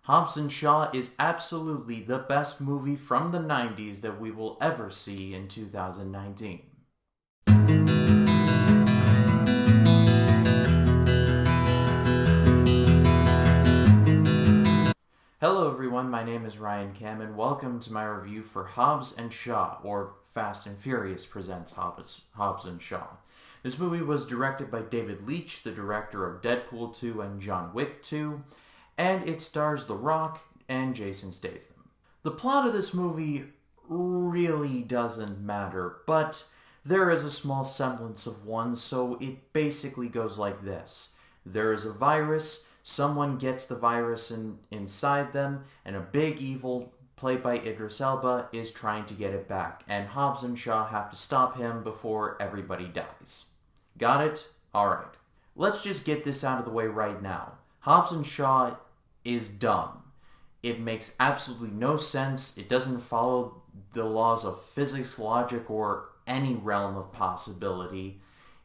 Hobbs and Shaw is absolutely the best movie from the 90s that we will ever see in 2019. Hello everyone, my name is Ryan Cam and welcome to my review for Hobbs and Shaw, or Fast and Furious presents Hobbs and Shaw. This movie was directed by David Leitch, the director of Deadpool 2 and John Wick 2, and it stars The Rock and Jason Statham. The plot of this movie really doesn't matter, but there is a small semblance of one, so it basically goes like this. There is a virus, someone gets the virus inside them, and a big evil, played by Idris Elba, is trying to get it back, and Hobbs and Shaw have to stop him before everybody dies. Got it? Alright. Let's just get this out of the way right now. Hobbs and Shaw is dumb. It makes absolutely no sense. It doesn't follow the laws of physics, logic, or any realm of possibility.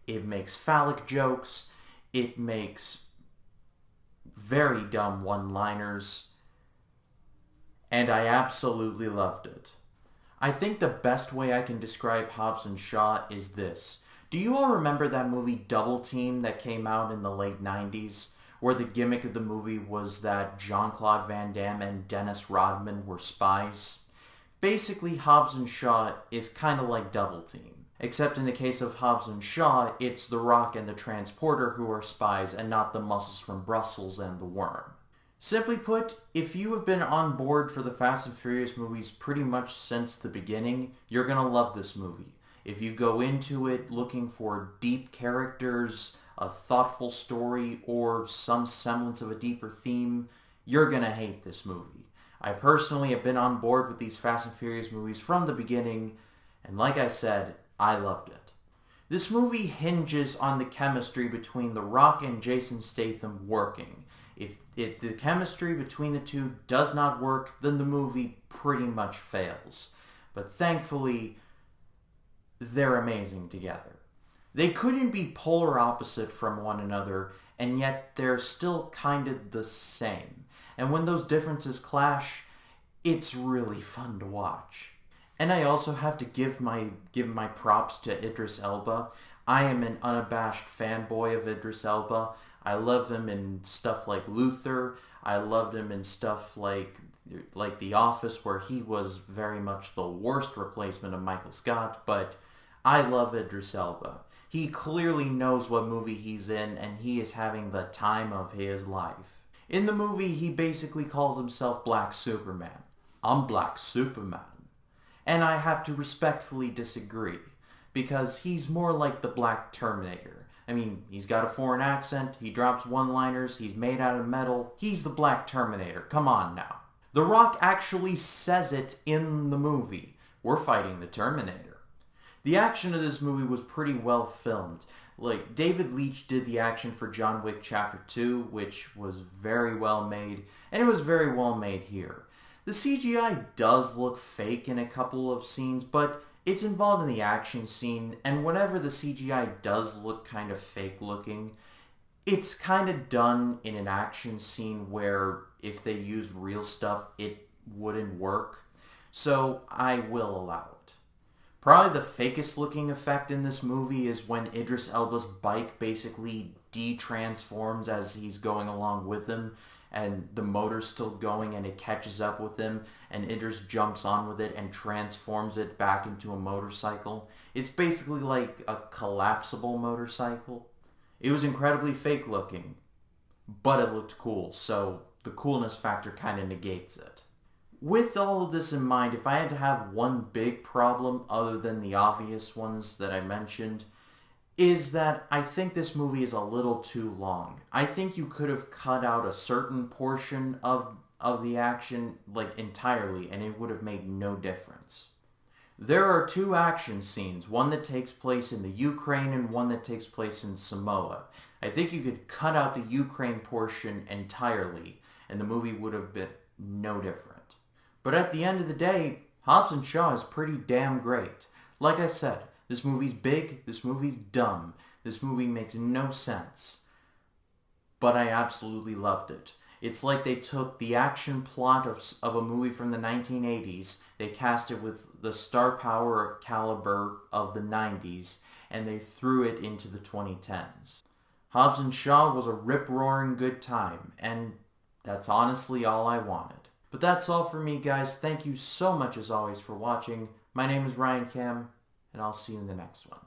It makes phallic jokes. It makes very dumb one-liners. And I absolutely loved it. I think the best way I can describe Hobbs and Shaw is this. Do you all remember that movie Double Team that came out in the late 90s? Where the gimmick of the movie was that Jean-Claude Van Damme and Dennis Rodman were spies? Basically, Hobbs and Shaw is kind of like Double Team. Except in the case of Hobbs and Shaw, it's The Rock and the Transporter who are spies and not the muscles from Brussels and the Worm. Simply put, if you have been on board for the Fast and Furious movies pretty much since the beginning, you're gonna love this movie. If you go into it looking for deep characters, a thoughtful story, or some semblance of a deeper theme, you're gonna hate this movie. I personally have been on board with these Fast and Furious movies from the beginning, and like I said, I loved it. This movie hinges on the chemistry between The Rock and Jason Statham working. If the chemistry between the two does not work, then the movie pretty much fails. But thankfully, they're amazing together. They couldn't be polar opposite from one another, and yet they're still kind of the same. And when those differences clash, it's really fun to watch. And I also have to give my props to Idris Elba. I am an unabashed fanboy of Idris Elba. I love him in stuff like Luther. I loved him in stuff like The Office, where he was very much the worst replacement of Michael Scott, but I love Idris Elba. He clearly knows what movie he's in, and he is having the time of his life. In the movie, he basically calls himself Black Superman. I'm Black Superman. And I have to respectfully disagree, because he's more like the Black Terminator. I mean, he's got a foreign accent, he drops one-liners, he's made out of metal. He's the Black Terminator. Come on now. The Rock actually says it in the movie. We're fighting the Terminator. The action of this movie was pretty well filmed. Like, David Leitch did the action for John Wick Chapter 2, which was very well made, and it was very well made here. The CGI does look fake in a couple of scenes, but it's involved in the action scene, and whenever the CGI does look kind of fake looking, it's kind of done in an action scene where if they used real stuff, it wouldn't work. So I will allow it. Probably the fakest looking effect in this movie is when Idris Elba's bike basically de-transforms as he's going along with him, and the motor's still going and it catches up with him, and Idris jumps on with it and transforms it back into a motorcycle. It's basically like a collapsible motorcycle. It was incredibly fake looking, but it looked cool, so the coolness factor kind of negates it. With all of this in mind, if I had to have one big problem other than the obvious ones that I mentioned, is that I think this movie is a little too long. I think you could have cut out a certain portion of the action, like, entirely, and it would have made no difference. There are two action scenes, one that takes place in the Ukraine and one that takes place in Samoa. I think you could cut out the Ukraine portion entirely, and the movie would have been no different. But at the end of the day, Hobbs and Shaw is pretty damn great. Like I said, this movie's big, this movie's dumb, this movie makes no sense. But I absolutely loved it. It's like they took the action plot of a movie from the 1980s, they cast it with the star power caliber of the 90s, and they threw it into the 2010s. Hobbs and Shaw was a rip-roaring good time, and that's honestly all I wanted. But that's all for me, guys. Thank you so much as always for watching. My name is Ryan Cam, and I'll see you in the next one.